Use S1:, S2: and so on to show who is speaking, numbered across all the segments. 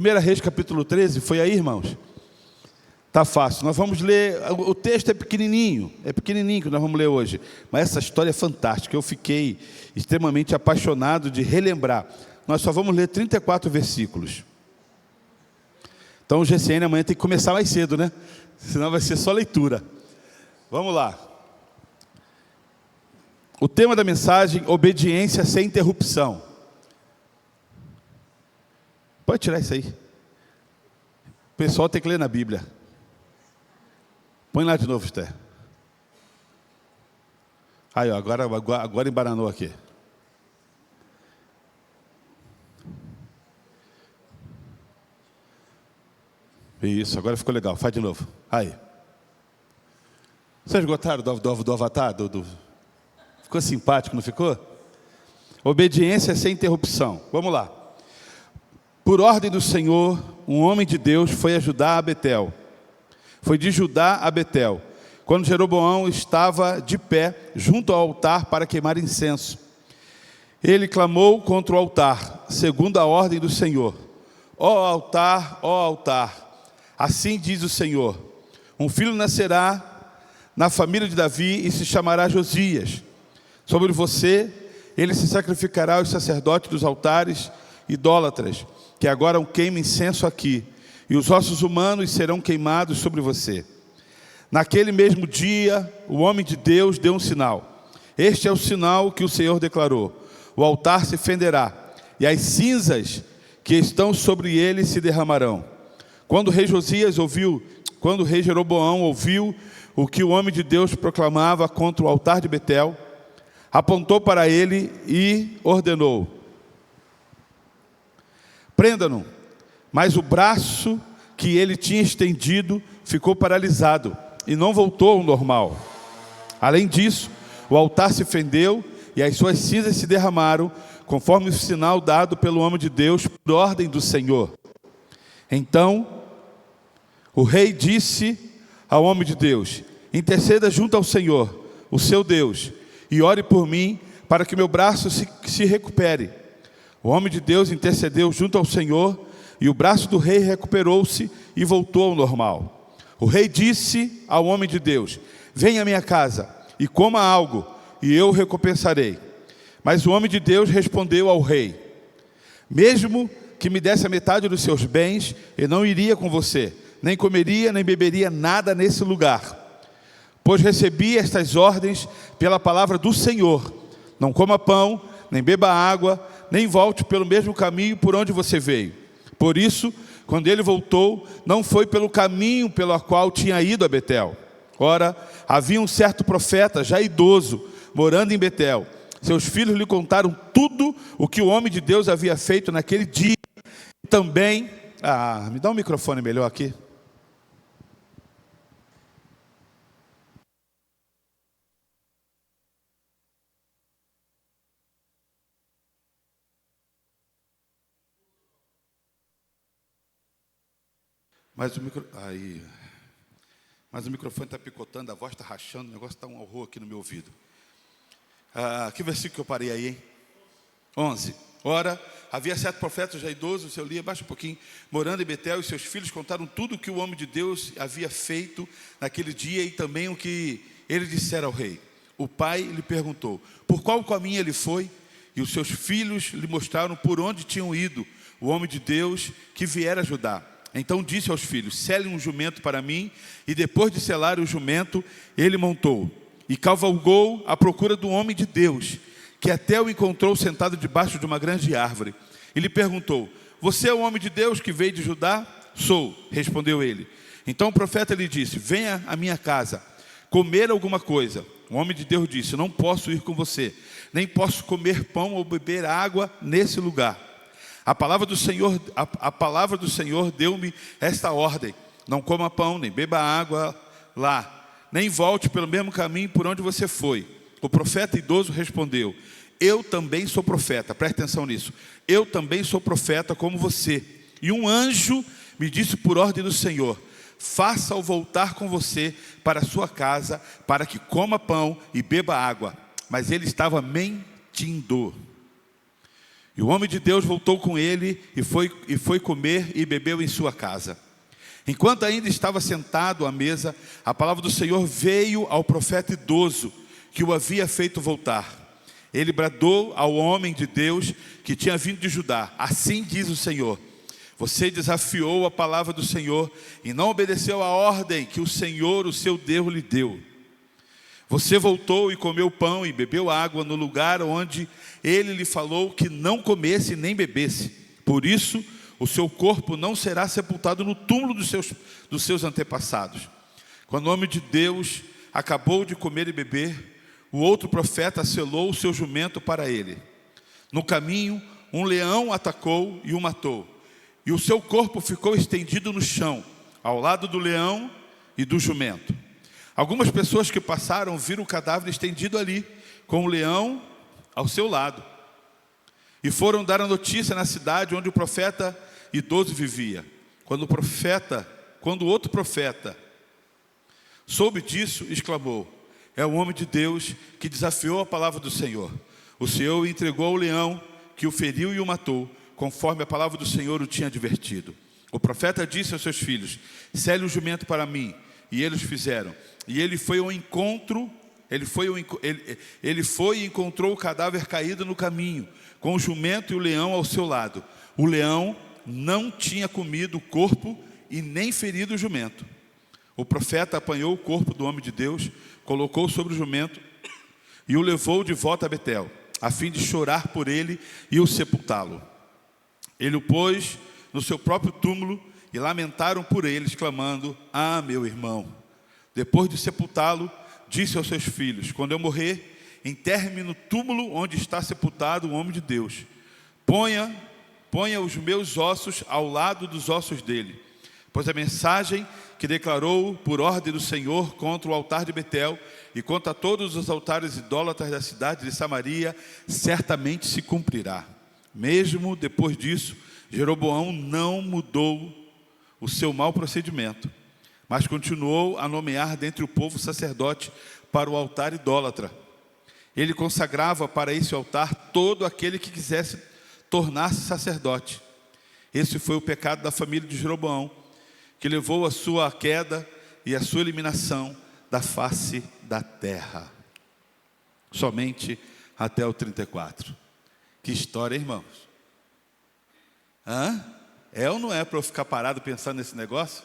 S1: 1 Reis capítulo 13, foi aí, irmãos? Tá fácil, nós vamos ler, o texto é pequenininho que nós vamos ler hoje, mas essa história é fantástica, eu fiquei extremamente apaixonado de relembrar. Nós só vamos ler 34 versículos. Então o GCN amanhã tem que começar mais cedo, né? Senão vai ser só leitura. Vamos lá. O tema da mensagem: obediência sem interrupção. Pode tirar isso aí. O pessoal tem que ler na Bíblia. Põe lá de novo, Esther. Aí, ó, agora embaranou aqui. Isso, agora ficou legal. Faz de novo. Aí. Vocês gostaram do avatar? Ficou simpático, não ficou? Obediência sem interrupção. Vamos lá. Por ordem do Senhor, um homem de Deus foi ajudar a Betel. Foi de Judá a Betel, quando Jeroboão estava de pé junto ao altar para queimar incenso. Ele clamou contra o altar, segundo a ordem do Senhor: ó altar, assim diz o Senhor: um filho nascerá na família de Davi e se chamará Josias. Sobre você ele se sacrificará aos sacerdotes dos altares idólatras, que agora queimam incenso aqui, e os ossos humanos serão queimados sobre você. Naquele mesmo dia, o homem de Deus deu um sinal. Este é o sinal que o Senhor declarou: o altar se fenderá, e as cinzas que estão sobre ele se derramarão. Quando o rei Jeroboão ouviu o que o homem de Deus proclamava contra o altar de Betel, apontou para ele e ordenou: prenda-no. Mas o braço que ele tinha estendido ficou paralisado e não voltou ao normal. Além disso, o altar se fendeu e as suas cinzas se derramaram, conforme o sinal dado pelo homem de Deus por ordem do Senhor. Então o rei disse ao homem de Deus: interceda junto ao Senhor, o seu Deus, e ore por mim para que meu braço se recupere. O homem de Deus intercedeu junto ao Senhor, e o braço do rei recuperou-se e voltou ao normal. O rei disse ao homem de Deus: venha à minha casa e coma algo, e eu o recompensarei. Mas o homem de Deus respondeu ao rei: mesmo que me desse a metade dos seus bens, eu não iria com você, nem comeria, nem beberia nada nesse lugar. Pois recebi estas ordens pela palavra do Senhor: não coma pão, nem beba água, nem volte pelo mesmo caminho por onde você veio. Por isso, quando ele voltou, não foi pelo caminho pelo qual tinha ido a Betel. Ora, havia um certo profeta, já idoso, morando em Betel. Seus filhos lhe contaram tudo o que o homem de Deus havia feito naquele dia. Também, me dá um microfone melhor aqui. Mas o microfone está picotando, a voz está rachando, o negócio está um horror aqui no meu ouvido. Que versículo que eu parei aí, hein? 11. Ora, havia certo profeta já idoso, se eu li, abaixa um pouquinho, morando em Betel, e seus filhos contaram tudo o que o homem de Deus havia feito naquele dia e também o que ele dissera ao rei. O pai lhe perguntou: por qual caminho ele foi? E os seus filhos lhe mostraram por onde tinham ido o homem de Deus que viera ajudar. Então disse aos filhos: selem um jumento para mim. E depois de selar o jumento, ele montou e cavalgou à procura do homem de Deus, que até o encontrou sentado debaixo de uma grande árvore. E lhe perguntou: você é o homem de Deus que veio de Judá? Sou, respondeu ele. Então o profeta lhe disse: venha à minha casa comer alguma coisa. O homem de Deus disse: não posso ir com você, nem posso comer pão ou beber água nesse lugar. A palavra do Senhor deu-me esta ordem: não coma pão, nem beba água lá, nem volte pelo mesmo caminho por onde você foi. O profeta idoso respondeu: eu também sou profeta, presta atenção nisso, eu também sou profeta como você. E um anjo me disse por ordem do Senhor: faça-o voltar com você para a sua casa, para que coma pão e beba água. Mas ele estava mentindo. E o homem de Deus voltou com ele e foi comer e bebeu em sua casa. Enquanto ainda estava sentado à mesa, a palavra do Senhor veio ao profeta idoso que o havia feito voltar. Ele bradou ao homem de Deus que tinha vindo de Judá: assim diz o Senhor, você desafiou a palavra do Senhor e não obedeceu à ordem que o Senhor, o seu Deus, lhe deu. Você voltou e comeu pão e bebeu água no lugar onde ele lhe falou que não comesse nem bebesse. Por isso, o seu corpo não será sepultado no túmulo dos seus antepassados. Quando o homem de Deus acabou de comer e beber, o outro profeta selou o seu jumento para ele. No caminho, um leão atacou e o matou. E o seu corpo ficou estendido no chão, ao lado do leão e do jumento. Algumas pessoas que passaram viram o cadáver estendido ali, com o leão ao seu lado. E foram dar a notícia na cidade onde o profeta idoso vivia. Quando o outro profeta soube disso, exclamou: é o homem de Deus que desafiou a palavra do Senhor. O Senhor o entregou ao leão, que o feriu e o matou, conforme a palavra do Senhor o tinha advertido. O profeta disse aos seus filhos: sele o jumento para mim. E eles fizeram. E ele foi e encontrou o cadáver caído no caminho, com o jumento e o leão ao seu lado. O leão não tinha comido o corpo e nem ferido o jumento. O profeta apanhou o corpo do homem de Deus, colocou sobre o jumento e o levou de volta a Betel, a fim de chorar por ele e o sepultá-lo. Ele o pôs no seu próprio túmulo e lamentaram por ele, exclamando: ah, meu irmão. Depois de sepultá-lo, disse aos seus filhos: quando eu morrer, enterre-me no túmulo onde está sepultado o homem de Deus. Ponha os meus ossos ao lado dos ossos dele. Pois a mensagem que declarou por ordem do Senhor contra o altar de Betel e contra todos os altares idólatras da cidade de Samaria certamente se cumprirá. Mesmo depois disso, Jeroboão não mudou o seu mau procedimento, mas continuou a nomear dentre o povo sacerdote para o altar idólatra. Ele consagrava para esse altar todo aquele que quisesse tornar-se sacerdote. Esse foi o pecado da família de Jeroboão, que levou a sua queda e a sua eliminação da face da terra. Somente até o 34. Que história, irmãos? É ou não é para eu ficar parado pensando nesse negócio?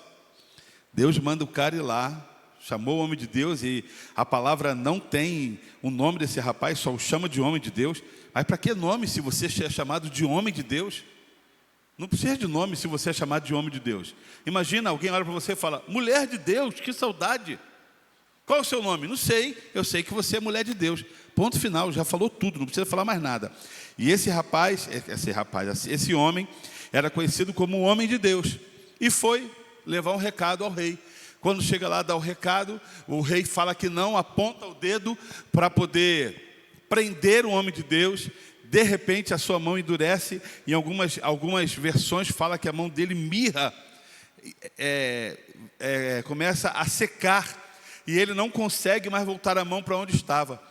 S1: Deus manda o cara ir lá, chamou o homem de Deus, e a palavra não tem o nome desse rapaz, só o chama de homem de Deus. Mas para que nome se você é chamado de homem de Deus? Não precisa de nome se você é chamado de homem de Deus. Imagina, alguém olha para você e fala: mulher de Deus, que saudade. Qual é o seu nome? Não sei, eu sei que você é mulher de Deus. Ponto final, já falou tudo, não precisa falar mais nada. E esse homem era conhecido como o homem de Deus. E foi levar um recado ao rei. Quando chega lá, dá o recado, o rei fala que não, aponta o dedo para poder prender o homem de Deus. De repente a sua mão endurece. Em algumas versões fala que a mão dele mirra, começa a secar, e ele não consegue mais voltar a mão para onde estava.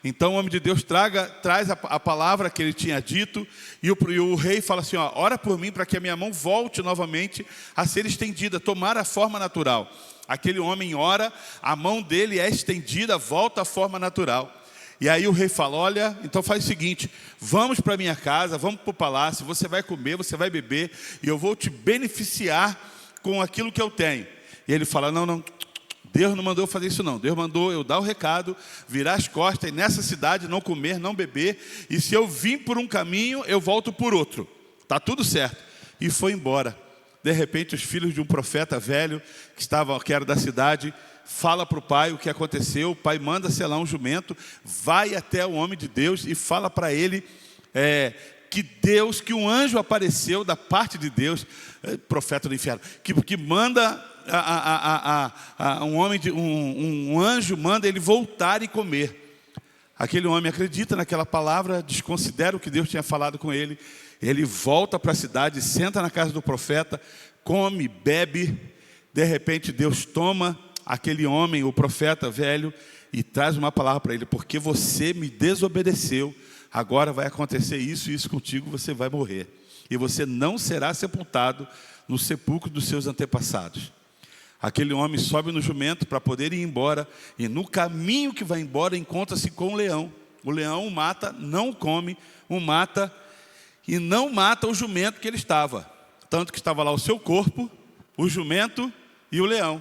S1: Então o homem de Deus traz a palavra que ele tinha dito, e o rei fala assim: ora por mim para que a minha mão volte novamente a ser estendida, tomar a forma natural. Aquele homem ora, a mão dele é estendida, volta à forma natural. E aí o rei fala: olha, então faz o seguinte, vamos para a minha casa, vamos para o palácio, você vai comer, você vai beber, e eu vou te beneficiar com aquilo que eu tenho. E ele fala: não, Deus não mandou eu fazer isso não. Deus mandou eu dar o recado, virar as costas, e nessa cidade não comer, não beber, e se eu vim por um caminho, eu volto por outro. Está tudo certo. E foi embora. De repente, os filhos de um profeta velho, que era da cidade, fala para o pai o que aconteceu. O pai manda selar um jumento, vai até o homem de Deus e fala para ele que um anjo apareceu da parte de Deus, profeta do inferno, que manda um anjo manda ele voltar e comer. Aquele homem acredita naquela palavra, desconsidera o que Deus tinha falado com ele. Ele volta para a cidade, senta na casa do profeta, come, bebe. De repente Deus toma aquele homem, o profeta velho, e traz uma palavra para ele: porque você me desobedeceu, agora vai acontecer isso e isso contigo, você vai morrer. E você não será sepultado no sepulcro dos seus antepassados. Aquele homem sobe no jumento para poder ir embora, e no caminho que vai embora encontra-se com o leão. O leão o mata, não o come, o mata e não mata o jumento que ele estava. Tanto que estava lá o seu corpo, o jumento e o leão.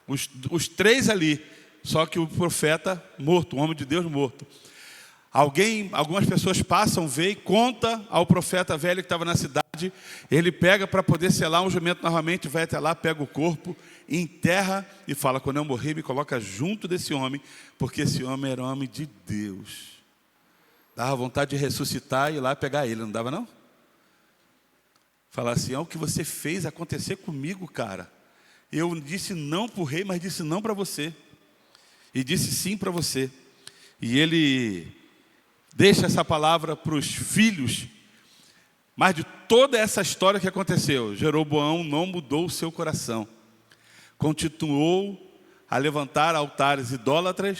S1: Os três ali, só que o profeta morto, o homem de Deus morto. Algumas pessoas passam, vê e conta ao profeta velho que estava na cidade. Ele pega para poder selar um jumento novamente, vai até lá, pega o corpo, enterra e fala: quando eu morrer, me coloca junto desse homem, porque esse homem era um homem de Deus. Dava vontade de ressuscitar e ir lá pegar ele, não dava não? Falar assim: o que você fez acontecer comigo, cara. Eu disse não para o rei, mas disse não para você. E disse sim para você. E ele deixa essa palavra para os filhos. Mas de toda essa história que aconteceu, Jeroboão não mudou o seu coração. Continuou a levantar altares idólatras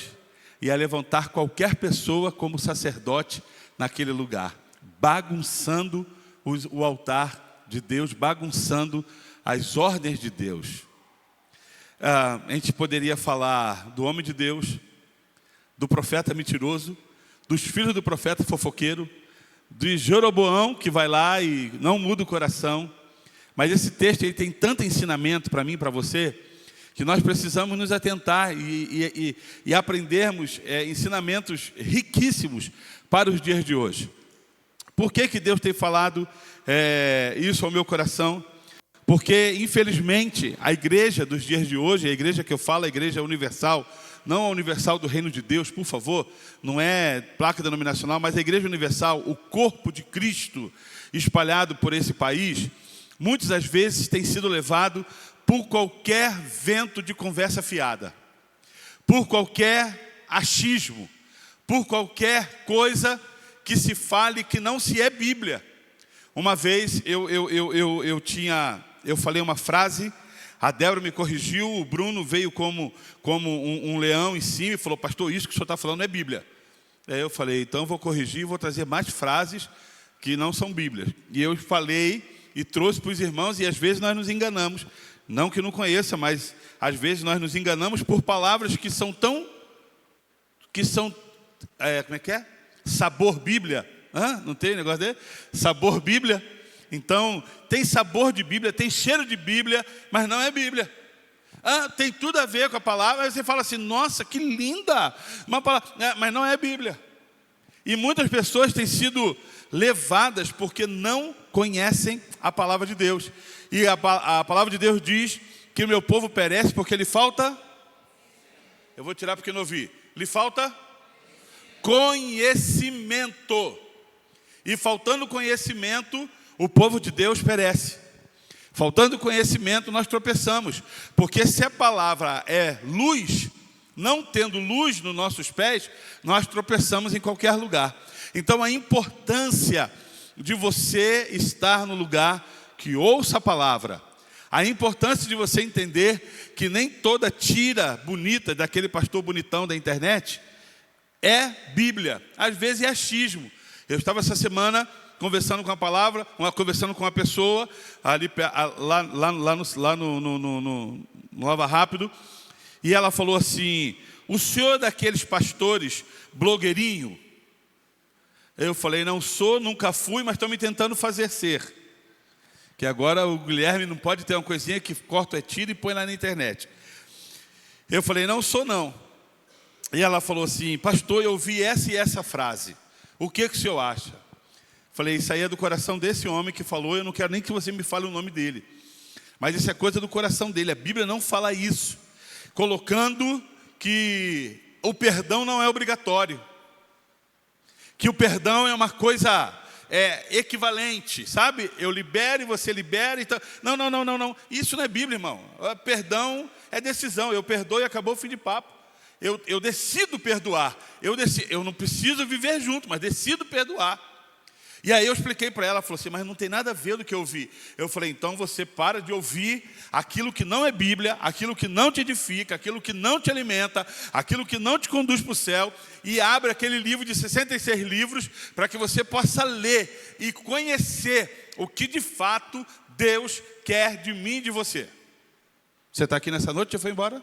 S1: e a levantar qualquer pessoa como sacerdote naquele lugar, bagunçando o altar de Deus, bagunçando as ordens de Deus. A gente poderia falar do homem de Deus, do profeta mentiroso, dos filhos do profeta fofoqueiro, de Jeroboão que vai lá e não muda o coração. Mas esse texto ele tem tanto ensinamento para mim e para você, que nós precisamos nos atentar e aprendermos ensinamentos riquíssimos para os dias de hoje. Por que Deus tem falado isso ao meu coração? Porque, infelizmente, a igreja dos dias de hoje, a igreja que eu falo, a igreja universal, não a universal do reino de Deus, por favor, não é placa denominacional, mas a igreja universal, o corpo de Cristo espalhado por esse país, muitas das vezes tem sido levado por qualquer vento de conversa fiada, por qualquer achismo, por qualquer coisa que se fale que não se é Bíblia. Uma vez eu falei uma frase, a Débora me corrigiu, o Bruno veio como um leão em cima e falou: pastor, isso que o senhor está falando não é Bíblia. Aí eu falei: então eu vou corrigir e vou trazer mais frases que não são Bíblias. E eu falei e trouxe para os irmãos, e às vezes nós nos enganamos. Não que não conheça, mas às vezes nós nos enganamos por palavras que são como é que é? Sabor Bíblia. Não tem negócio dele? Sabor Bíblia. Então, tem sabor de Bíblia, tem cheiro de Bíblia, mas não é Bíblia. Tem tudo a ver com a palavra, aí você fala assim: nossa, que linda! Uma palavra, mas não é Bíblia. E muitas pessoas têm sido levadas porque não conhecem a palavra de Deus. E a palavra de Deus diz que o meu povo perece porque lhe falta... Eu vou tirar porque não ouvi. Lhe falta conhecimento. E faltando conhecimento, o povo de Deus perece. Faltando conhecimento, nós tropeçamos. Porque se a palavra é luz, não tendo luz nos nossos pés, nós tropeçamos em qualquer lugar. Então a importância de você estar no lugar que ouça a palavra, a importância de você entender que nem toda tira bonita daquele pastor bonitão da internet é Bíblia, às vezes é achismo. Eu estava essa semana conversando com a palavra, conversando com uma pessoa ali lá no Lava Rápido, e ela falou assim: o senhor é daqueles pastores blogueirinho? Eu falei: não sou, nunca fui, mas estão me tentando fazer ser. Que agora o Guilherme não pode ter uma coisinha que corta o tiro e põe lá na internet. Eu falei: não sou não. E ela falou assim: pastor, eu ouvi essa e essa frase, o que o senhor acha? Falei: isso aí é do coração desse homem que falou, eu não quero nem que você me fale o nome dele. Mas isso é coisa do coração dele, a Bíblia não fala isso. Colocando que o perdão não é obrigatório. Que o perdão é uma coisa equivalente, sabe? Eu libero e você libera. Então... Não. Isso não é Bíblia, irmão. Perdão é decisão. Eu perdoo e acabou o fim de papo. Eu decido perdoar. Eu não preciso viver junto, mas decido perdoar. E aí eu expliquei para ela, ela falou assim, mas não tem nada a ver do que eu vi. Eu falei, então você para de ouvir aquilo que não é Bíblia, aquilo que não te edifica, aquilo que não te alimenta, aquilo que não te conduz para o céu, e abre aquele livro de 66 livros para que você possa ler e conhecer o que de fato Deus quer de mim e de você. Você está aqui nessa noite, já foi embora?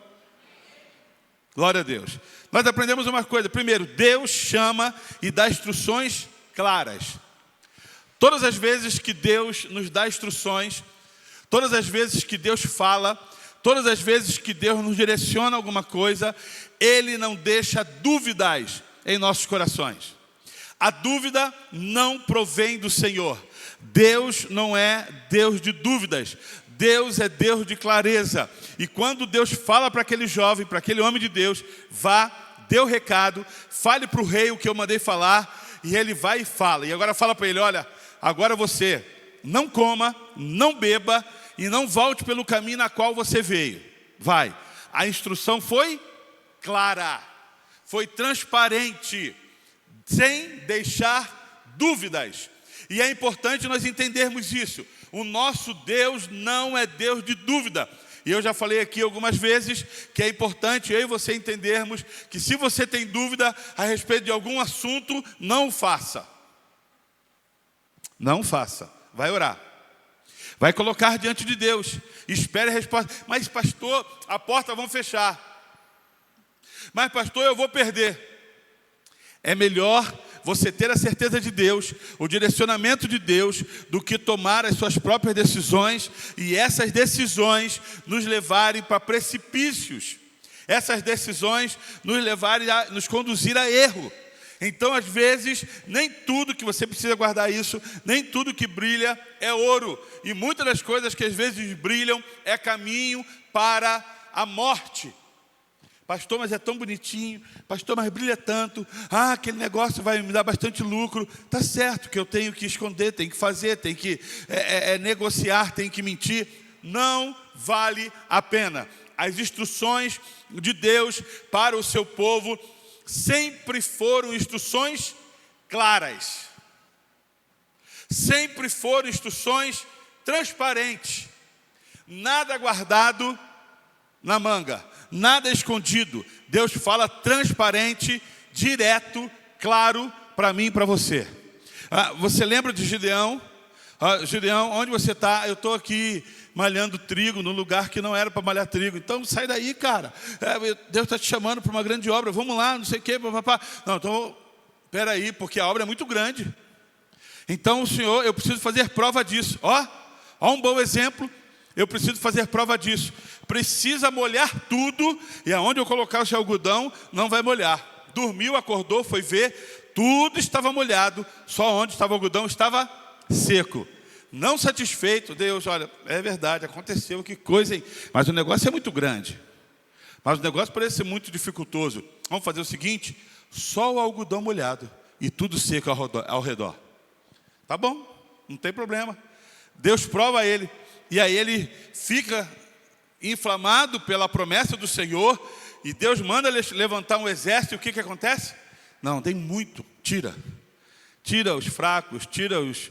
S1: Glória a Deus. Nós aprendemos uma coisa. Primeiro, Deus chama e dá instruções claras. Todas as vezes que Deus nos dá instruções, todas as vezes que Deus fala, todas as vezes que Deus nos direciona alguma coisa, Ele não deixa dúvidas em nossos corações. A dúvida não provém do Senhor. Deus não é Deus de dúvidas. Deus é Deus de clareza. E quando Deus fala para aquele jovem, para aquele homem de Deus, vá, dê o recado, fale para o rei o que eu mandei falar, e ele vai e fala. E agora fala para ele, olha, agora você não coma, não beba e não volte pelo caminho na qual você veio. Vai. A instrução foi clara, foi transparente, sem deixar dúvidas. E é importante nós entendermos isso. O nosso Deus não é Deus de dúvida. E eu já falei aqui algumas vezes que é importante eu e você entendermos que se você tem dúvida a respeito de algum assunto, não o faça. Não faça. Vai orar. Vai colocar diante de Deus. Espere a resposta. Mas pastor, a porta vão fechar. Mas pastor, eu vou perder. É melhor você ter a certeza de Deus, o direcionamento de Deus, do que tomar as suas próprias decisões e essas decisões nos levarem para precipícios. Essas decisões nos conduzir a erro. Então, às vezes, nem tudo que você precisa guardar isso, nem tudo que brilha é ouro. E muitas das coisas que às vezes brilham é caminho para a morte. Pastor, mas é tão bonitinho. Pastor, mas brilha tanto. Ah, aquele negócio vai me dar bastante lucro. Tá certo que eu tenho que esconder, tenho que fazer, tenho que negociar, tenho que mentir. Não vale a pena. As instruções de Deus para o seu povo sempre foram instruções claras. Sempre foram instruções transparentes. Nada guardado na manga. Nada escondido. Deus fala transparente, direto, claro para mim e para você. Você lembra de Gideão? Gideão, onde você está? Eu estou aqui malhando trigo num lugar que não era para malhar trigo. Então sai daí, cara. Deus está te chamando para uma grande obra. Vamos lá, não sei o quê. Papapá. Não, então, espera aí, porque a obra é muito grande. Então, Senhor, eu preciso fazer prova disso. Ó um bom exemplo. Eu preciso fazer prova disso. Precisa molhar tudo. E aonde eu colocar esse algodão, não vai molhar. Dormiu, acordou, foi ver. Tudo estava molhado. Só onde estava o algodão estava seco. Não satisfeito, Deus, olha, é verdade, aconteceu, que coisa, hein? Mas o negócio é muito grande. Mas o negócio parece ser muito dificultoso. Vamos fazer o seguinte, só o algodão molhado e tudo seco ao redor. Tá bom, não tem problema. Deus prova ele. E aí ele fica inflamado pela promessa do Senhor. E Deus manda ele levantar um exército. E o que acontece? Não, tem muito, tira. Tira os fracos, tira os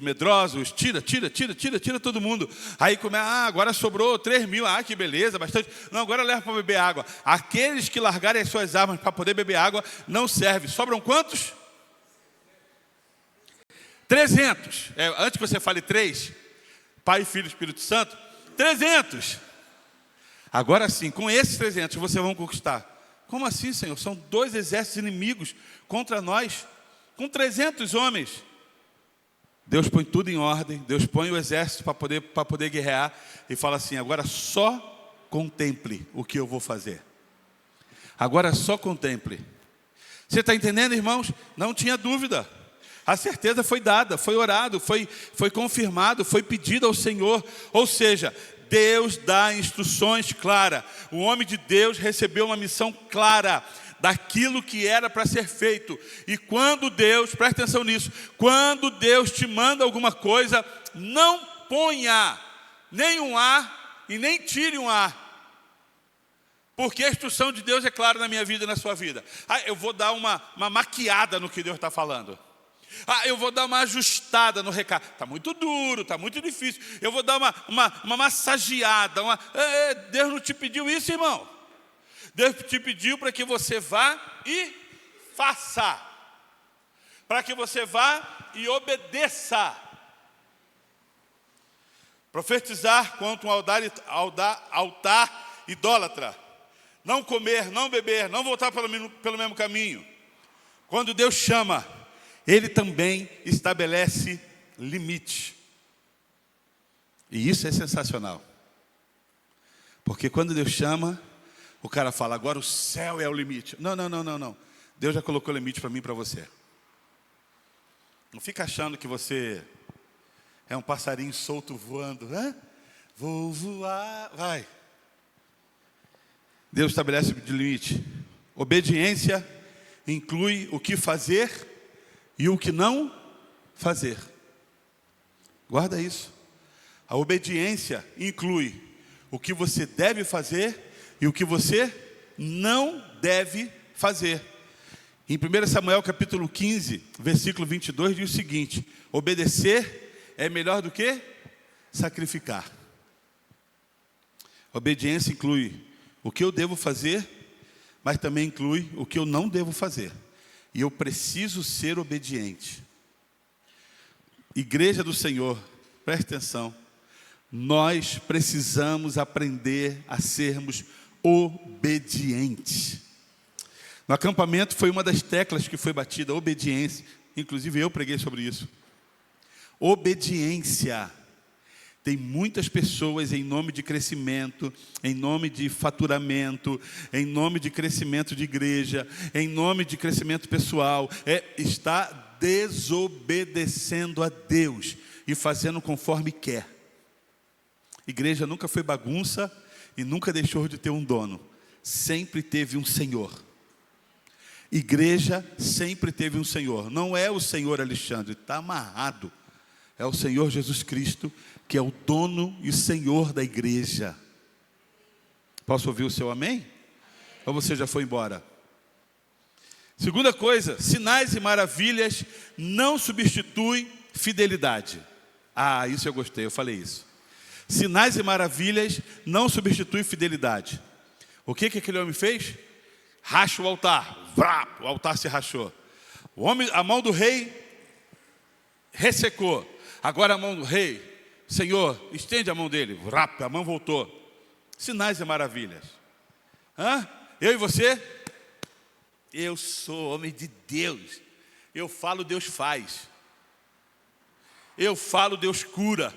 S1: medrosos, tira todo mundo. Aí agora sobrou 3.000, que beleza, bastante. Não, agora leva para beber água. Aqueles que largarem as suas armas para poder beber água, não serve. Sobram quantos? 300. Antes que você fale 3, Pai, Filho e Espírito Santo, 300. Agora sim, com esses 300 vocês vão conquistar. Como assim, Senhor? São 2 exércitos inimigos contra nós, com 300 homens. Deus põe tudo em ordem, Deus põe o exército para poder guerrear e fala assim, agora só contemple o que eu vou fazer. Agora só contemple. Você está entendendo, irmãos? Não tinha dúvida. A certeza foi dada, foi orado, foi confirmado, foi pedido ao Senhor. Ou seja, Deus dá instruções claras. O homem de Deus recebeu uma missão clara daquilo que era para ser feito. E quando Deus, presta atenção nisso, quando Deus te manda alguma coisa, não ponha nem um A e nem tire um A. Porque a instrução de Deus é clara na minha vida e na sua vida. Eu vou dar uma maquiada no que Deus está falando. Eu vou dar uma ajustada no recado. Está muito duro, está muito difícil. Eu vou dar uma massageada. Deus não te pediu isso, irmão. Deus te pediu para que você vá e faça. Para que você vá e obedeça. Profetizar contra um altar idólatra. Não comer, não beber, não voltar pelo mesmo caminho. Quando Deus chama, Ele também estabelece limite. E isso é sensacional. Porque quando Deus chama, o cara fala, agora o céu é o limite. Não. Deus já colocou limite para mim e para você. Não fica achando que você é um passarinho solto voando. Vou voar, vai. Deus estabelece de limite. Obediência inclui o que fazer e o que não fazer. Guarda isso. A obediência inclui o que você deve fazer e o que você não deve fazer. Em 1 Samuel capítulo 15, versículo 22, diz o seguinte: obedecer é melhor do que sacrificar. Obediência inclui o que eu devo fazer, mas também inclui o que eu não devo fazer. E eu preciso ser obediente. Igreja do Senhor, preste atenção. Nós precisamos aprender a sermos obedientes. No acampamento foi uma das teclas que foi batida, obediência. Inclusive eu preguei sobre isso. Obediência. Tem muitas pessoas em nome de crescimento, em nome de faturamento, em nome de crescimento de igreja, em nome de crescimento pessoal, está desobedecendo a Deus e fazendo conforme quer. Igreja nunca foi bagunça e nunca deixou de ter um dono. Sempre teve um Senhor. Igreja sempre teve um Senhor. Não é o Senhor Alexandre, está amarrado. É o Senhor Jesus Cristo, que é o dono e Senhor da igreja. Posso ouvir o seu amém? Ou você já foi embora? Segunda coisa, sinais e maravilhas não substituem fidelidade. Isso eu gostei, eu falei isso. Sinais e maravilhas não substituem fidelidade. O que aquele homem fez? Racha o altar. O altar se rachou. A mão do rei ressecou. Agora a mão do rei, Senhor, estende a mão dele. A mão voltou. Sinais e maravilhas. Eu e você? Eu sou homem de Deus. Eu falo, Deus faz. Eu falo, Deus cura.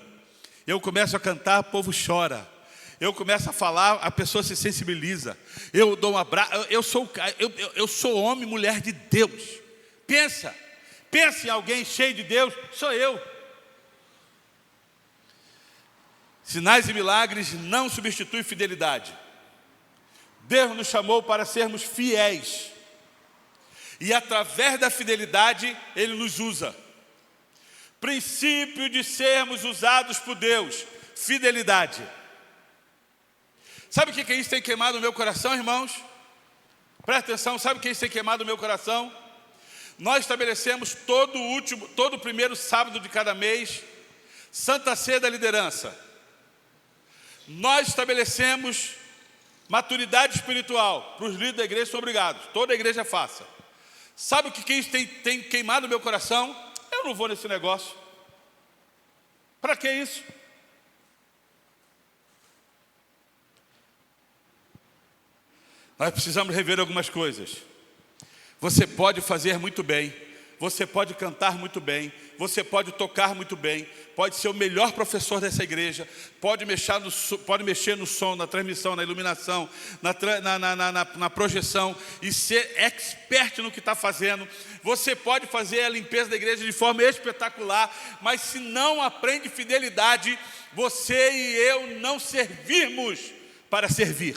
S1: Eu começo a cantar, o povo chora. Eu começo a falar, a pessoa se sensibiliza. Eu dou um abraço. Eu sou homem e mulher de Deus. Pensa em alguém cheio de Deus. Sou eu. Sinais e milagres não substituem fidelidade. Deus nos chamou para sermos fiéis. E através da fidelidade, Ele nos usa. Princípio de sermos usados por Deus: fidelidade. Sabe o que isso tem queimado no meu coração, irmãos? Presta atenção, sabe o que isso tem queimado no meu coração? Nós estabelecemos todo o primeiro sábado de cada mês, Santa Ceia da Liderança. Nós estabelecemos maturidade espiritual para os líderes da igreja, são obrigados. Toda a igreja faça. Sabe o que isso tem queimado no meu coração? Eu não vou nesse negócio. Para que isso? Nós precisamos rever algumas coisas. Você pode fazer muito bem, você pode cantar muito bem, você pode tocar muito bem, pode ser o melhor professor dessa igreja, pode mexer no som, na transmissão, na iluminação, na projeção e ser expert no que está fazendo. Você pode fazer a limpeza da igreja de forma espetacular, mas se não aprende fidelidade, você e eu não servimos para servir.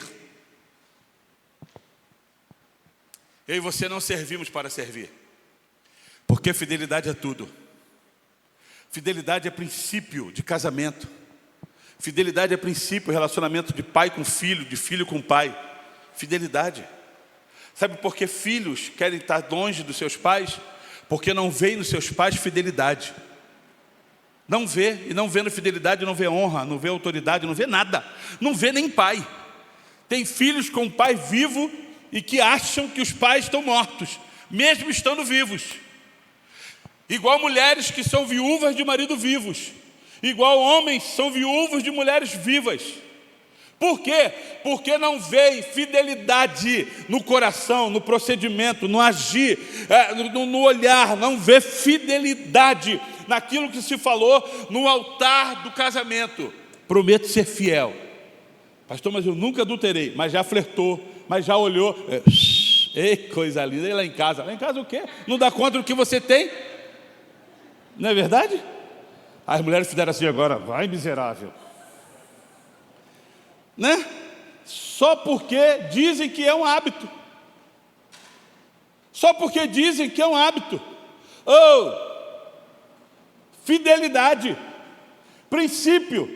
S1: Eu e você não servimos para servir. Porque fidelidade é tudo. Fidelidade é princípio de casamento. Fidelidade é princípio, relacionamento de pai com filho, de filho com pai. Fidelidade. Sabe por que filhos querem estar longe dos seus pais? porque não vê nos seus pais fidelidade. Não vê, e não vendo fidelidade, não vê honra, não vê autoridade, não vê nada. Não vê nem pai. Tem filhos com pai vivo e que acham que os pais estão mortos, mesmo estando vivos. Igual mulheres que são viúvas de marido vivos. Igual homens são viúvos de mulheres vivas. Por quê? Porque não vê fidelidade no coração, no procedimento, no agir, no olhar. Não vê fidelidade naquilo que se falou no altar do casamento. Prometo ser fiel. Pastor, mas eu nunca adulterei. Mas já flertou, mas já olhou. Ei, coisa linda. E lá em casa? Lá em casa o quê? Não dá conta do que você tem? Não é verdade? As mulheres fizeram assim agora. Vai, miserável. Né? Só porque dizem que é um hábito. Só porque dizem que é um hábito. Fidelidade. Princípio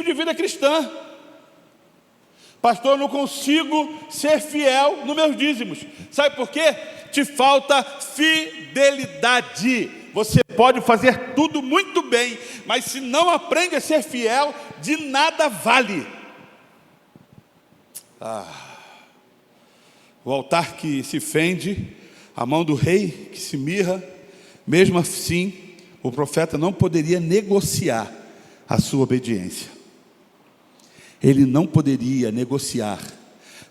S1: de vida cristã. Pastor, eu não consigo ser fiel nos meus dízimos. Sabe por quê? Te falta fidelidade. Você pode fazer tudo muito bem, mas se não aprende a ser fiel, de nada vale. O altar que se fende, a mão do rei que se mirra, mesmo assim, o profeta não poderia negociar a sua obediência. Ele não poderia negociar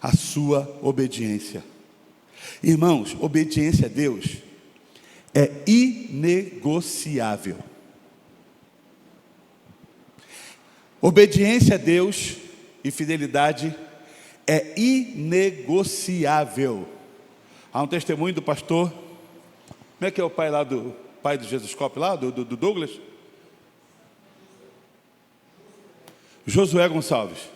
S1: a sua obediência. Irmãos, obediência a Deus é inegociável. Obediência a Deus e fidelidade é inegociável. Há um testemunho do pastor, como é que é o pai lá do pai do Jesus Cop lá, do Douglas? Josué Gonçalves.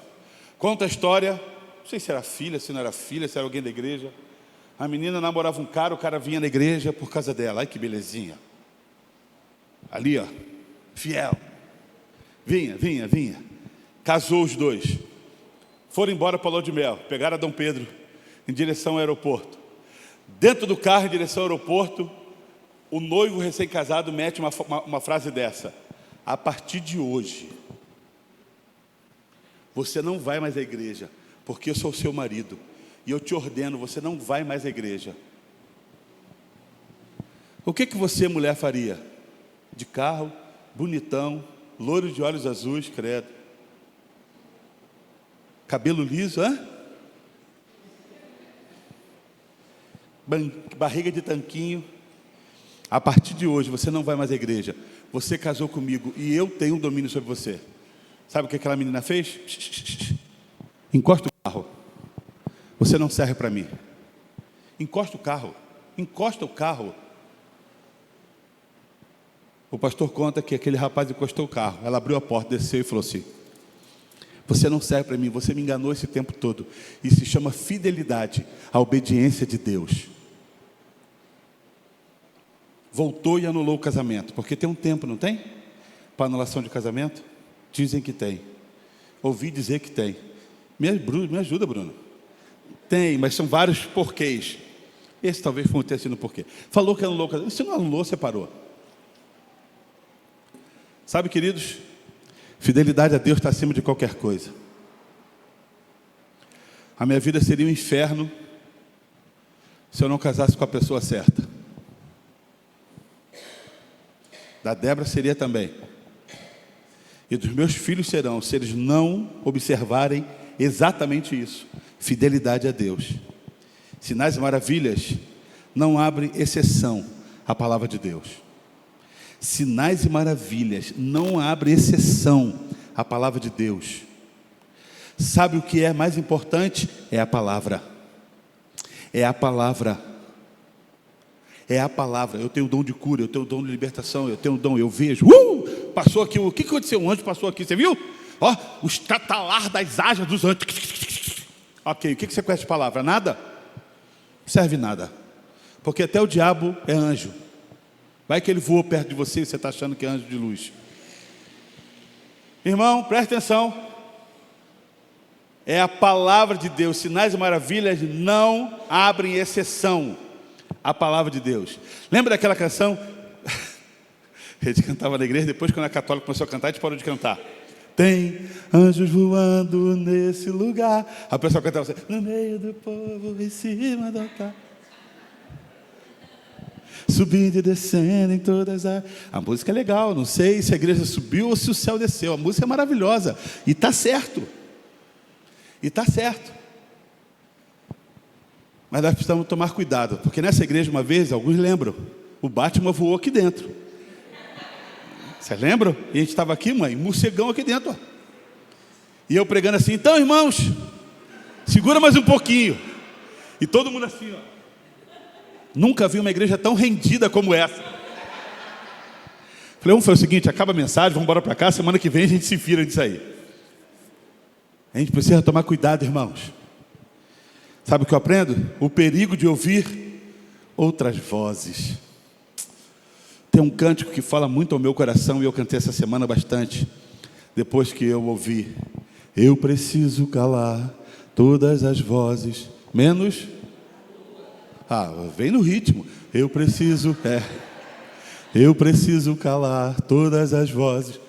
S1: Conta a história, não sei se era filha, se não era filha, se era alguém da igreja. A menina namorava um cara, o cara vinha na igreja por causa dela. Ai que belezinha. Ali ó, fiel. Vinha. Casou os dois. Foram embora para a lua de mel, pegaram a Dom Pedro em direção ao aeroporto. Dentro do carro em direção ao aeroporto, o noivo recém-casado mete uma frase dessa: a partir de hoje, você não vai mais à igreja, porque eu sou seu marido, e eu te ordeno, você não vai mais à igreja. O que você, mulher, faria? De carro, bonitão, loiro de olhos azuis, credo. Cabelo liso, barriga de tanquinho. A partir de hoje, você não vai mais à igreja. Você casou comigo e eu tenho um domínio sobre você. Sabe o que aquela menina fez? Encosta o carro. Você não serve para mim. Encosta o carro. O pastor conta que aquele rapaz encostou o carro. Ela abriu a porta, desceu e falou assim: você não serve para mim, você me enganou esse tempo todo. Isso se chama fidelidade, a obediência de Deus. Voltou e anulou o casamento, porque tem um tempo, não tem? Para anulação de casamento? Dizem que tem. Ouvi dizer que tem. Me ajuda, Bruno. Tem, mas são vários porquês. Esse talvez tenha sido um porquê. Falou que anulou o casamento. Se não anulou, separou. Sabe, queridos, fidelidade a Deus está acima de qualquer coisa. A minha vida seria um inferno se eu não casasse com a pessoa certa. Da Débora seria também. E dos meus filhos serão, se eles não observarem exatamente isso. Fidelidade a Deus. Sinais e maravilhas não abre exceção à palavra de Deus. Sinais e maravilhas não abre exceção à palavra de Deus. Sabe o que é mais importante? É a palavra. É a palavra. É a palavra. Eu tenho o dom de cura, eu tenho o dom de libertação, eu tenho o dom, eu vejo. Passou aqui, o que aconteceu? Um anjo passou aqui, você viu? Ó, o estatalar das asas dos anjos. Ok, o que você conhece de palavra? Nada? Não serve nada. Porque até o diabo é anjo. Vai que ele voou perto de você e você está achando que é anjo de luz. Irmão, presta atenção. É a palavra de Deus. Sinais e maravilhas não abrem exceção a palavra de Deus. Lembra daquela canção? A gente cantava na igreja, depois quando a católica começou a cantar, a gente parou de cantar. Tem anjos voando nesse lugar. A pessoa cantava assim, no meio do povo, em cima do altar. Subindo e descendo em todas as... A música é legal, não sei se a igreja subiu ou se o céu desceu. A música é maravilhosa. E está certo. E está certo. Mas nós precisamos tomar cuidado, porque nessa igreja uma vez, alguns lembram, o Batman voou aqui dentro. Vocês lembram? E a gente estava aqui, mãe, morcegão aqui dentro. Ó. E eu pregando assim, então irmãos, segura mais um pouquinho. E todo mundo assim, ó. Nunca vi uma igreja tão rendida como essa. Falei, vamos fazer o seguinte, acaba a mensagem, vamos embora para cá, semana que vem a gente se vira disso aí. A gente precisa tomar cuidado, irmãos. Sabe o que eu aprendo? O perigo de ouvir outras vozes. Tem um cântico que fala muito ao meu coração e eu cantei essa semana bastante. Depois que eu ouvi, eu preciso calar todas as vozes, menos... vem no ritmo. Eu preciso calar todas as vozes.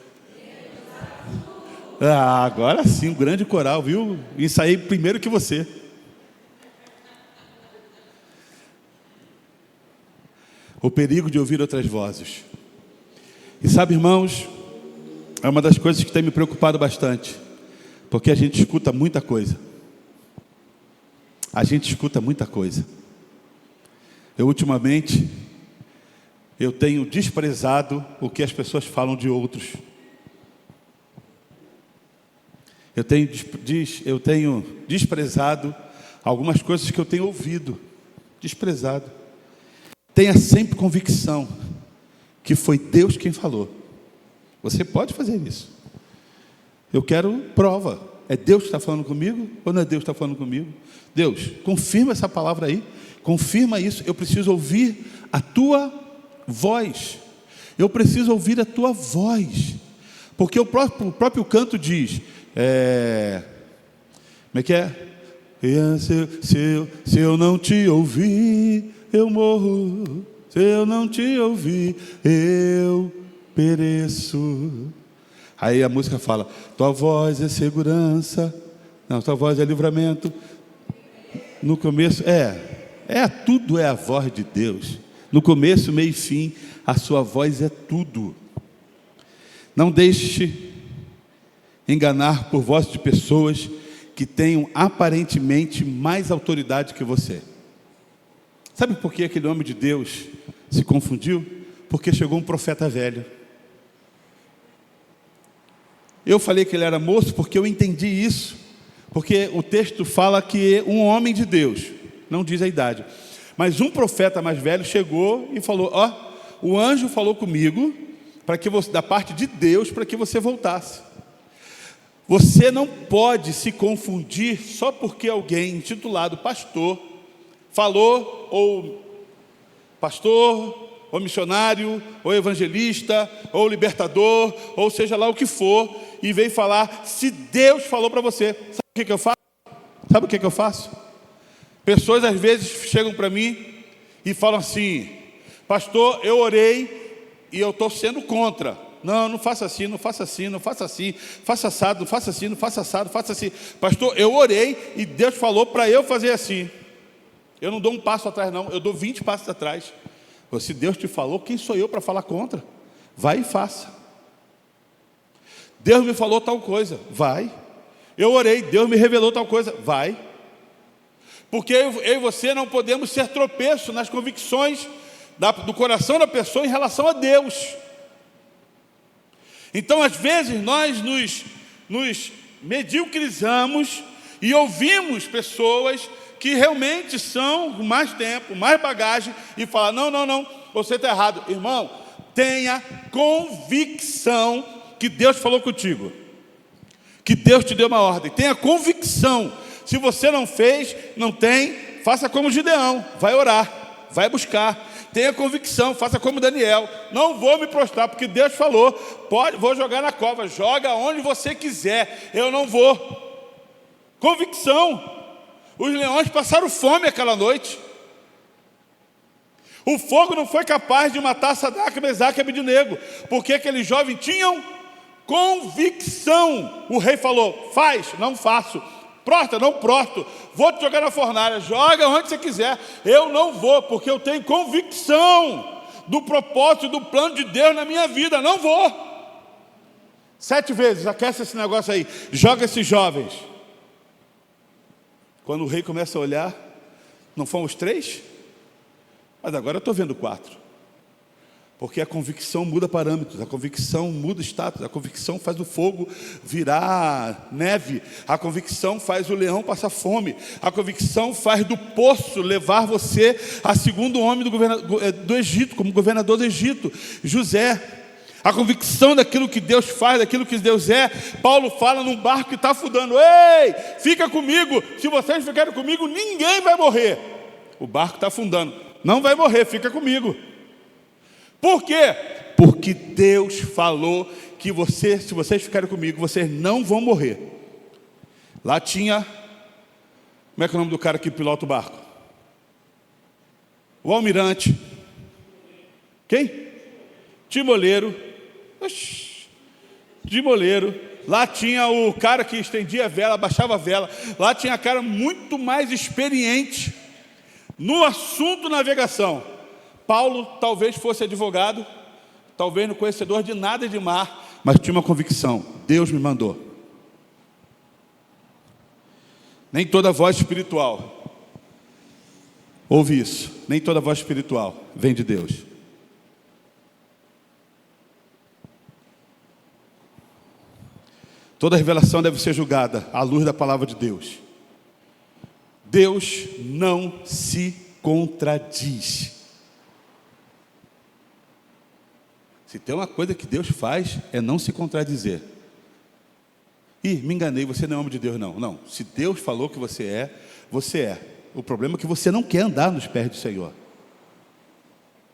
S1: Agora sim, um grande coral, viu? Ensaiei primeiro que você. O perigo de ouvir outras vozes. E sabe, irmãos, é uma das coisas que tem me preocupado bastante, porque a gente escuta muita coisa. A gente escuta muita coisa. Ultimamente, eu tenho desprezado o que as pessoas falam de outros. Eu tenho desprezado algumas coisas que eu tenho ouvido. Desprezado. Tenha sempre convicção que foi Deus quem falou. Você pode fazer isso. Eu quero prova. É Deus que está falando comigo ou não é Deus que está falando comigo? Deus, confirma essa palavra aí. Confirma isso. Eu preciso ouvir a tua voz. Eu preciso ouvir a tua voz. Porque o próprio canto diz... Como é que é? Se eu não te ouvir, eu morro. Se eu não te ouvir, eu pereço. Aí a música fala, tua voz é segurança. Não, tua voz é livramento. No começo, tudo é a voz de Deus. No começo, meio e fim, a sua voz é tudo. Não deixe enganar por voz de pessoas que tenham aparentemente mais autoridade que você. Sabe por que aquele homem de Deus se confundiu? Porque chegou um profeta velho. Eu falei que ele era moço porque eu entendi isso. Porque o texto fala que um homem de Deus, não diz a idade, mas um profeta mais velho chegou e falou, o anjo falou comigo, para que você, da parte de Deus, para que você voltasse. Você não pode se confundir só porque alguém intitulado pastor falou, ou pastor, ou missionário, ou evangelista, ou libertador, ou seja lá o que for, e veio falar, se Deus falou para você. Sabe o que eu faço? Sabe o que eu faço? Pessoas às vezes chegam para mim e falam assim, pastor, eu orei e eu estou sendo contra. Não faça assim, não faça assim, não faça assim, faça assado, não faça assim, não faça assado, faça assim. Pastor, eu orei e Deus falou para eu fazer assim. Eu não dou um passo atrás não, eu dou 20 passos atrás. Se Deus te falou, quem sou eu para falar contra? Vai e faça. Deus me falou tal coisa, vai. Eu orei, Deus me revelou tal coisa, vai. Porque eu e você não podemos ser tropeço nas convicções do coração da pessoa em relação a Deus. Então, às vezes, nós nos mediocrizamos e ouvimos pessoas que realmente são com mais tempo, mais bagagem, e falam, não, você está errado. Irmão, tenha convicção que Deus falou contigo, que Deus te deu uma ordem. Tenha convicção. Se você não fez, não tem, faça como Gideão, vai orar, vai buscar. Tenha convicção, faça como Daniel. Não vou me prostrar, porque Deus falou, vou jogar na cova, joga onde você quiser, eu não vou. Convicção. Os leões passaram fome aquela noite. O fogo não foi capaz de matar Sadraque, Mesaque e Abednego, porque aqueles jovens tinham convicção. O rei falou: faz, não faço. Prostra, não prostro. Vou te jogar na fornalha, joga onde você quiser. Eu não vou, porque eu tenho convicção do propósito e do plano de Deus na minha vida. Não vou. 7 vezes, aquece esse negócio aí, joga esses jovens. Quando o rei começa a olhar, não foram os 3? Mas agora eu estou vendo 4. Porque a convicção muda parâmetros, a convicção muda status, a convicção faz o fogo virar neve, a convicção faz o leão passar fome, a convicção faz do poço levar você a segundo homem do Egito, como governador do Egito, José. A convicção daquilo que Deus faz, daquilo que Deus é. Paulo fala num barco que está afundando: ei, fica comigo, se vocês ficarem comigo, ninguém vai morrer. O barco está afundando, não vai morrer, fica comigo. Por quê? Porque Deus falou que se vocês ficarem comigo, vocês não vão morrer. Lá tinha, como é que é o nome do cara que pilota o barco? O almirante. Quem? Timoleiro. Timoleiro. Lá tinha o cara que estendia a vela, abaixava a vela. Lá tinha cara muito mais experiente no assunto navegação. Paulo talvez fosse advogado, talvez não conhecedor de nada de mar, mas tinha uma convicção: Deus me mandou. Nem toda voz espiritual, ouve isso, nem toda voz espiritual vem de Deus. Toda revelação deve ser julgada à luz da palavra de Deus. Deus não se contradiz. Se tem uma coisa que Deus faz, é não se contradizer. Ih, me enganei, você não é homem de Deus, não. Não, se Deus falou que você é, você é. O problema é que você não quer andar nos pés do Senhor.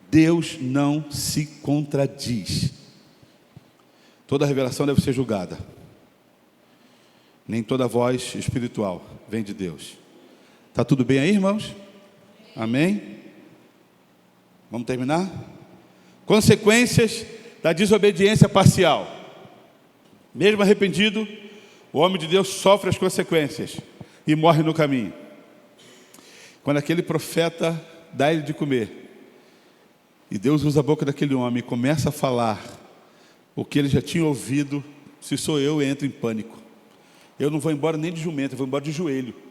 S1: Deus não se contradiz. Toda revelação deve ser julgada. Nem toda voz espiritual vem de Deus. Está tudo bem aí, irmãos? Amém? Vamos terminar? Consequências da desobediência parcial. Mesmo arrependido, o homem de Deus sofre as consequências e morre no caminho. Quando aquele profeta dá ele de comer, e Deus usa a boca daquele homem e começa a falar o que ele já tinha ouvido, se sou eu entro em pânico. Eu não vou embora nem de jumento, eu vou embora de joelho.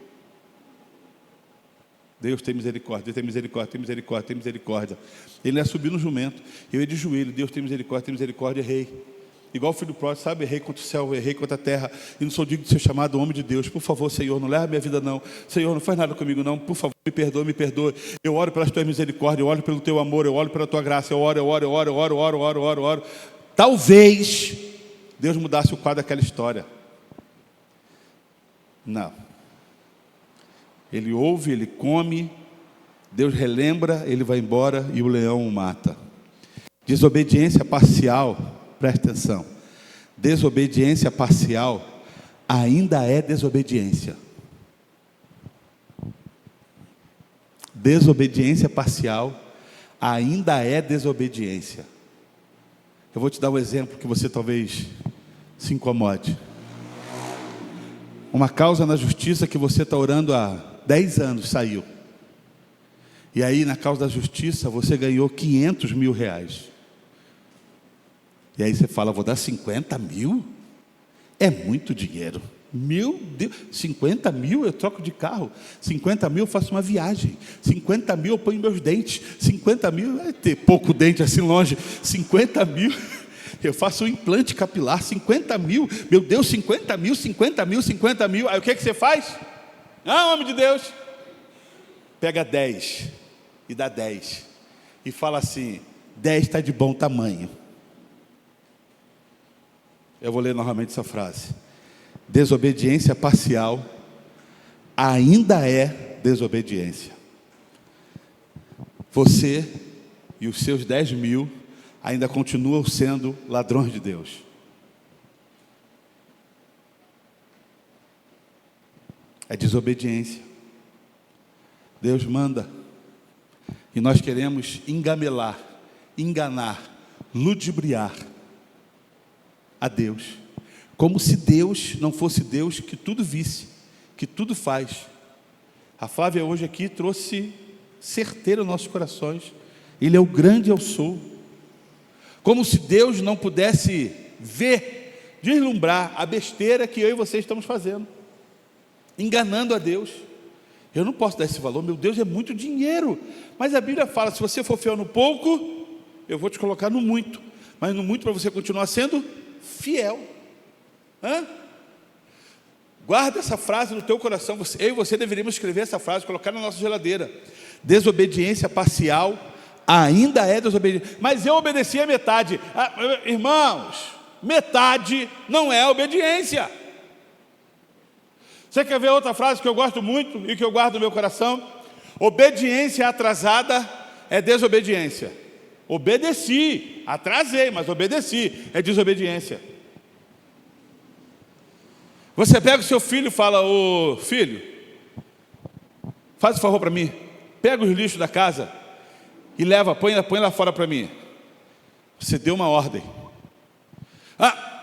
S1: Deus tem misericórdia, Deus tem misericórdia, tem misericórdia, tem misericórdia. Ele ia subir no jumento, eu ia de joelho: Deus tem misericórdia, errei. Igual o filho pródigo, sabe, errei contra o céu, errei contra a terra, e não sou digno de ser chamado homem de Deus. Por favor, Senhor, não leva minha vida não. Senhor, não faz nada comigo não, por favor, me perdoe, me perdoe. Eu oro pelas tuas misericórdias, eu oro pelo teu amor, eu oro pela tua graça, eu oro. Talvez Deus mudasse o quadro daquela história. Não. Ele ouve, ele come, Deus relembra, ele vai embora e o leão o mata. Desobediência parcial, presta atenção. Desobediência parcial ainda é desobediência. Desobediência parcial ainda é desobediência. Eu vou te dar um exemplo que você talvez se incomode. Uma causa na justiça que você está orando há 10 anos saiu. E aí na causa da justiça você ganhou 500 mil reais. E aí você fala: vou dar 50 mil? É muito dinheiro. Meu Deus, 50 mil eu troco de carro. 50 mil eu faço uma viagem. 50 mil eu ponho meus dentes. 50 mil, vai ter pouco dente assim longe. 50 mil... eu faço um implante capilar. 50 mil, meu Deus, 50 mil. Aí o que você faz? Homem de Deus, pega 10 e dá 10 e fala assim: 10 está de bom tamanho. Eu vou ler novamente essa frase. Desobediência parcial ainda é desobediência. Você e os seus 10 mil ainda continuam sendo ladrões de Deus. É desobediência. Deus manda, E nós queremos engamelar, enganar, ludibriar a Deus, como se Deus não fosse Deus que tudo visse, que tudo faz. A Flávia hoje aqui trouxe certeira aos nossos corações. Ele é o grande eu sou. Como se Deus não pudesse ver, deslumbrar a besteira que eu e você estamos fazendo, enganando a Deus. Eu não posso dar esse valor, meu Deus, é muito dinheiro. Mas a Bíblia fala, se você for fiel no pouco, eu vou te colocar no muito. Mas no muito para você continuar sendo fiel. Guarda essa frase no teu coração. Eu e você deveríamos escrever essa frase, colocar na nossa geladeira. Desobediência parcial ainda é desobediência. Mas eu obedeci a metade. Irmãos, metade não é obediência. Você quer ver outra frase que eu gosto muito e que eu guardo no meu coração? Obediência atrasada é desobediência. Obedeci, atrasei, mas obedeci, é desobediência. Você pega o seu filho e fala: ô filho, faz um favor para mim, pega os lixos da casa e leva, põe lá fora para mim. Você deu uma ordem.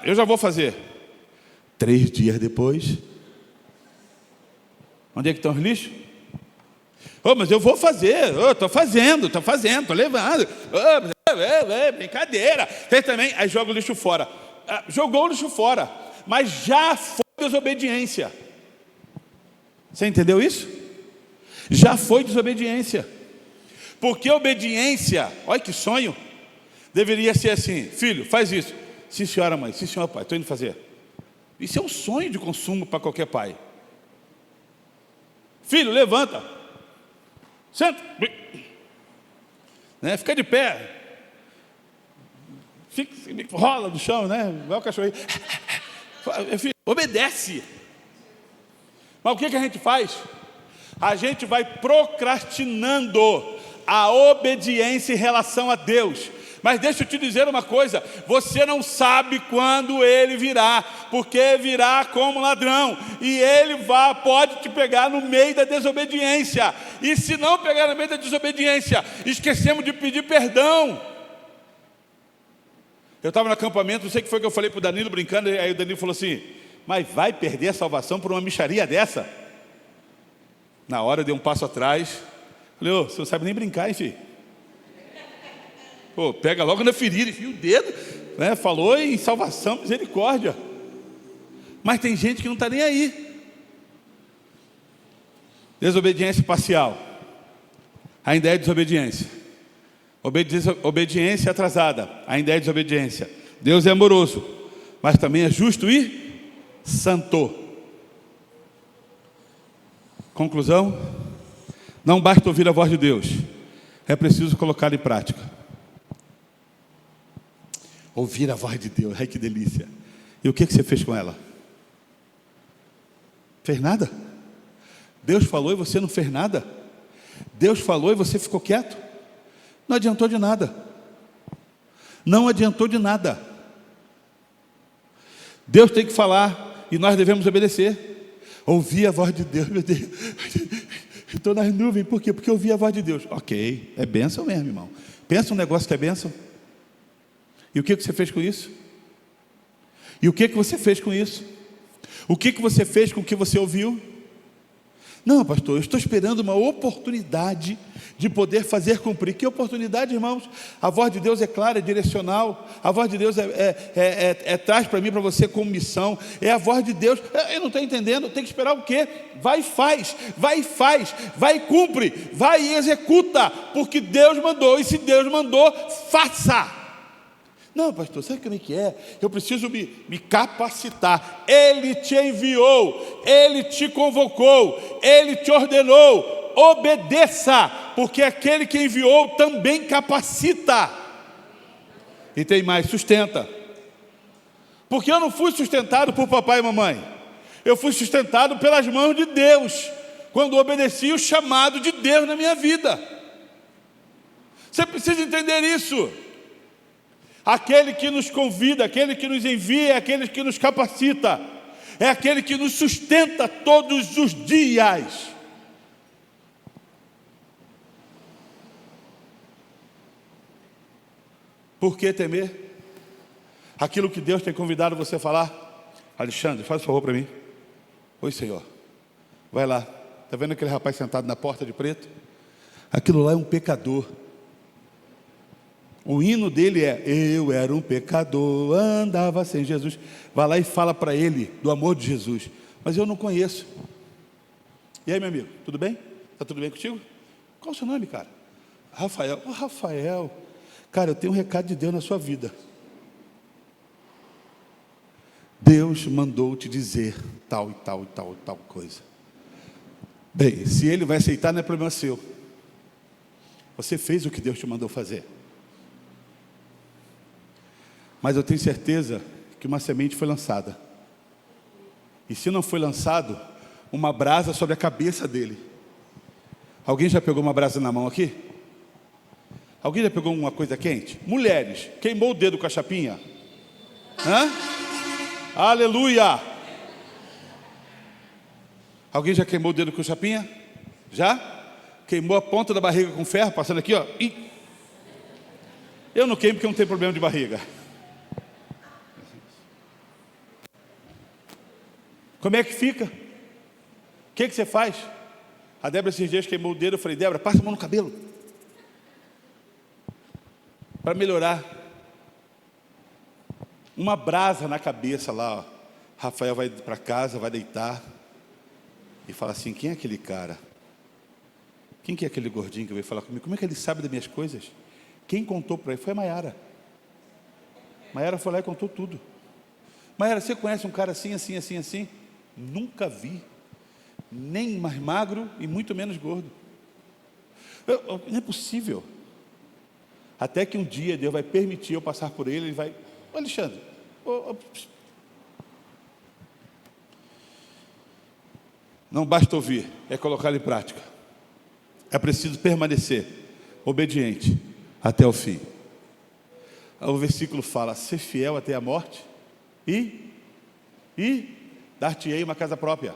S1: Eu já vou fazer. 3 dias depois, onde é que estão os lixos? Mas eu vou fazer, estou fazendo, estou levando. Brincadeira. Tem também, aí joga o lixo fora. Jogou o lixo fora, mas já foi desobediência. Você entendeu isso? Já foi desobediência. Porque obediência, olha que sonho, deveria ser assim: filho, faz isso. Sim senhora mãe, sim senhor pai, estou indo fazer. Isso é um sonho de consumo para qualquer pai. Filho, levanta, senta, né? Fica de pé, rola no chão, né? Igual o cachorro. Filho, obedece. Mas o que a gente faz? A gente vai procrastinando a obediência em relação a Deus. Mas deixa eu te dizer uma coisa: você não sabe quando Ele virá, porque virá como ladrão, e Ele pode te pegar no meio da desobediência. E se não pegar no meio da desobediência, esquecemos de pedir perdão. Eu estava no acampamento, não sei o que foi que eu falei para o Danilo brincando, aí o Danilo falou assim: mas vai perder a salvação por uma mixaria dessa? Na hora eu dei um passo atrás, falei: você não sabe nem brincar, hein, filho? Pega logo na ferida, enfia o dedo, né? Falou em salvação, misericórdia. Mas tem gente que não está nem aí. Desobediência parcial ainda é desobediência. Obediência atrasada ainda é desobediência. Deus é amoroso, mas também é justo e santo. Conclusão: não basta ouvir a voz de Deus, é preciso colocá-la em prática. Ouvir a voz de Deus, ai que delícia. E o que você fez com ela? Fez nada? Deus falou e você não fez nada? Deus falou e você ficou quieto? Não adiantou de nada. Não adiantou de nada. Deus tem que falar e nós devemos obedecer. Ouvir a voz de Deus, meu Deus. Estou nas nuvens, por quê? Porque eu ouvi a voz de Deus. Ok, é bênção mesmo, irmão. Pensa um negócio que é bênção. E o que você fez com isso? E o que você fez com isso? O que você fez com o que você ouviu? Não, pastor, eu estou esperando uma oportunidade de poder fazer cumprir. Que oportunidade, irmãos? A voz de Deus é clara, é direcional. A voz de Deus traz para mim, para você como missão. É a voz de Deus. Eu não estou entendendo, tem que esperar o quê? Vai e faz, vai e cumpre, vai e executa, porque Deus mandou, e se Deus mandou, faça. Não, pastor, sabe como é que é? Eu preciso me capacitar. Ele te enviou, Ele te convocou, Ele te ordenou. Obedeça, porque aquele que enviou também capacita. E tem mais, sustenta. Porque eu não fui sustentado por papai e mamãe. Eu fui sustentado pelas mãos de Deus, quando obedeci o chamado de Deus na minha vida. Você precisa entender isso. Aquele que nos convida, aquele que nos envia, é aquele que nos capacita, é aquele que nos sustenta todos os dias. Por que temer? Aquilo que Deus tem convidado você a falar. Alexandre, faz um favor para mim. Oi, Senhor. Vai lá. Está vendo aquele rapaz sentado na porta de preto? Aquilo lá é um pecador. O hino dele é: eu era um pecador, andava sem Jesus. Vai lá e fala para ele do amor de Jesus. Mas eu não conheço. E aí, meu amigo, tudo bem? Está tudo bem contigo? Qual o seu nome, cara? Rafael. Oh, Rafael. Cara, eu tenho um recado de Deus na sua vida. Deus mandou te dizer tal e tal e tal e tal coisa. Bem, se ele vai aceitar, não é problema seu. Você fez o que Deus te mandou fazer. Mas eu tenho certeza que uma semente foi lançada. E se não foi lançado, uma brasa sobre a cabeça dele. Alguém já pegou uma brasa na mão aqui? Alguém já pegou uma coisa quente? Mulheres, queimou o dedo com a chapinha? Hã? Aleluia! Alguém já queimou o dedo com a chapinha? Já? Queimou a ponta da barriga com ferro, passando aqui, ó. Ih. Eu não queimo porque eu não tenho problema de barriga. Como é que fica? O que você faz? A Débora esses dias queimou o dedo. Eu falei: Débora, passa a mão no cabelo para melhorar. Uma brasa na cabeça lá, ó. Rafael vai para casa, vai deitar e fala assim: quem é aquele cara? Quem que é aquele gordinho que veio falar comigo? Como é que ele sabe das minhas coisas? Quem contou para ele? Foi a Maiara. Maiara foi lá e contou tudo. Maiara, você conhece um cara assim, assim, assim, assim? Nunca vi. Nem mais magro e muito menos gordo. Não é possível. Até que um dia Deus vai permitir eu passar por ele. Ele vai: ô Alexandre, não basta ouvir, é colocar em prática. É preciso permanecer obediente até o fim. O versículo fala: ser fiel até a morte e dar-te-ei uma casa própria.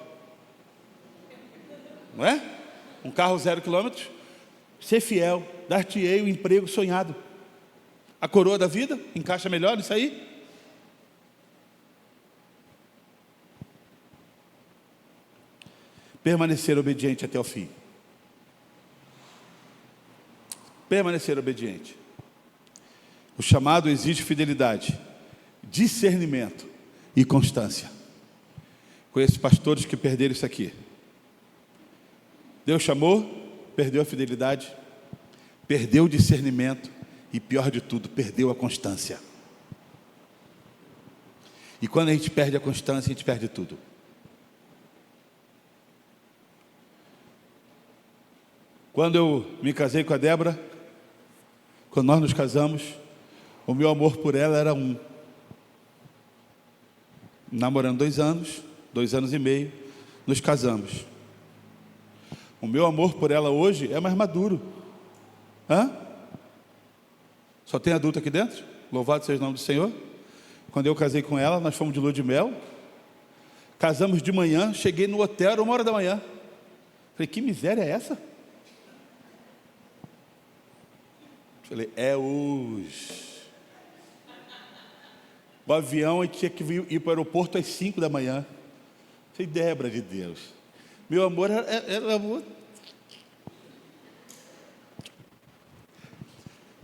S1: Não é? Um carro 0 quilômetros. Ser fiel, dar-te-ei o emprego sonhado. A coroa da vida, encaixa melhor nisso aí? Permanecer obediente até o fim. Permanecer obediente. O chamado exige fidelidade, discernimento e constância. Conheço pastores que perderam isso aqui. Deus chamou, perdeu a fidelidade, perdeu o discernimento e, pior de tudo, perdeu a constância. E quando a gente perde a constância, a gente perde tudo. Quando eu me casei com a Débora, quando nós nos casamos, o meu amor por ela era um. Namorando 2 anos, 2 anos e meio, nos casamos. O meu amor por ela hoje é mais maduro. Hã? Só tem adulto aqui dentro? Louvado seja o nome do Senhor. Quando eu casei com ela, nós fomos de lua de mel. Casamos de manhã, cheguei no hotel, era 1h da manhã. Falei: que miséria é essa? Falei: é hoje. O avião, a gente tinha que ir para o aeroporto às 5 da manhã. Falei: Débora de Deus, meu amor era amor.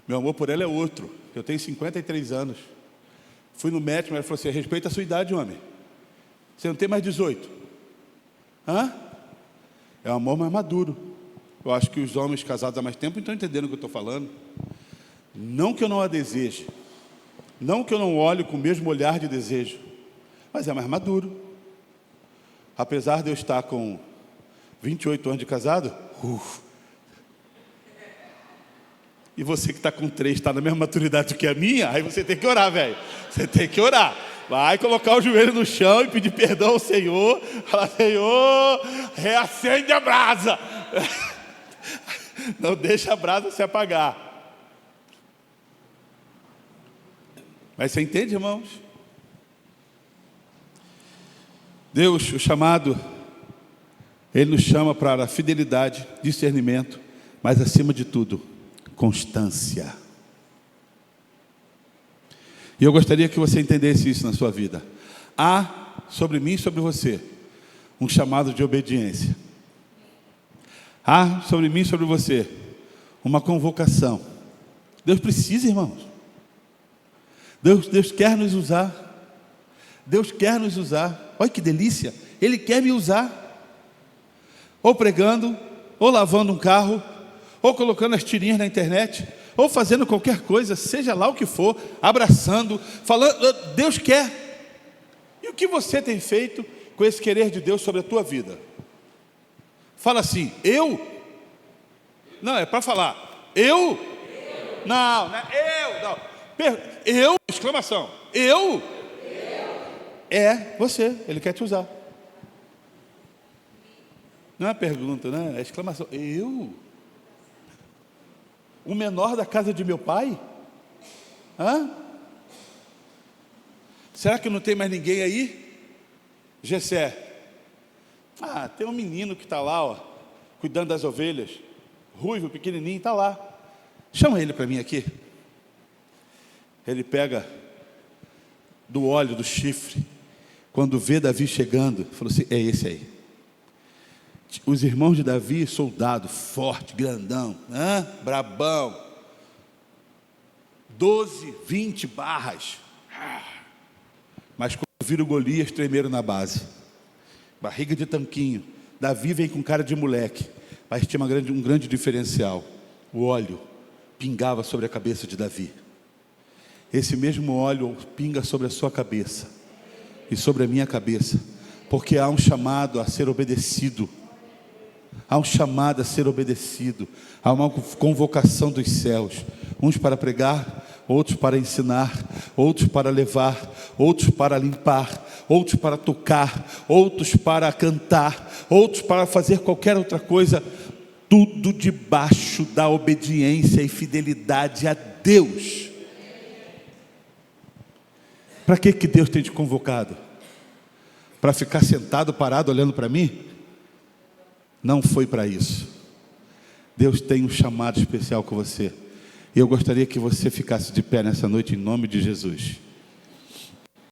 S1: Meu amor por ela é outro. Eu tenho 53 anos. Fui no médico, ele falou assim: respeita a sua idade, homem. Você não tem mais 18. Hã? É um amor mais maduro. Eu acho que os homens casados há mais tempo estão entendendo o que eu estou falando. Não que eu não a deseje, não que eu não olhe com o mesmo olhar de desejo, mas é mais maduro. Apesar de eu estar com 28 anos de casado, e você que está com 3, está na mesma maturidade que a minha, aí você tem que orar, velho. Você tem que orar. Vai colocar o joelho no chão e pedir perdão ao Senhor. Falar: Senhor, reacende a brasa. Não deixa a brasa se apagar. Mas você entende, irmãos? Deus, o chamado, Ele nos chama para a fidelidade, discernimento, mas acima de tudo, constância. E eu gostaria que você entendesse isso na sua vida. Há sobre mim e sobre você um chamado de obediência. Há sobre mim e sobre você uma convocação. Deus precisa, irmãos. Deus quer nos usar. Deus quer nos usar. Olha que delícia. Ele quer me usar. Ou pregando, ou lavando um carro, ou colocando as tirinhas na internet, ou fazendo qualquer coisa, seja lá o que for, abraçando, falando. Deus quer. E o que você tem feito com esse querer de Deus sobre a tua vida? Fala assim, eu? Não, é para falar, eu? Não, não é eu, não. Eu, exclamação, eu? É você, Ele quer te usar. Não é pergunta, né? É exclamação, eu? O menor da casa de meu pai? Hã? Será que não tem mais ninguém aí? Gessé. Tem um menino que está lá, ó, cuidando das ovelhas. Ruivo, pequenininho, está lá. Chama ele para mim aqui. Ele pega do óleo, do chifre. Quando vê Davi chegando, falou assim, é esse aí. Os irmãos de Davi, soldado, forte, grandão, brabão. 12, 20 barras. Mas quando viram Golias, tremeram na base. Barriga de tanquinho. Davi vem com cara de moleque. Mas tinha um grande diferencial. O óleo pingava sobre a cabeça de Davi. Esse mesmo óleo pinga sobre a sua cabeça e sobre a minha cabeça, porque há um chamado a ser obedecido. Há um chamado a ser obedecido. Há uma convocação dos céus. Uns para pregar, outros para ensinar, outros para levar, outros para limpar, outros para tocar, outros para cantar, outros para fazer qualquer outra coisa. Tudo debaixo da obediência e fidelidade a Deus. Para que Deus tem te convocado? Para ficar sentado, parado, olhando para mim? Não foi para isso. Deus tem um chamado especial com você. E eu gostaria que você ficasse de pé nessa noite em nome de Jesus.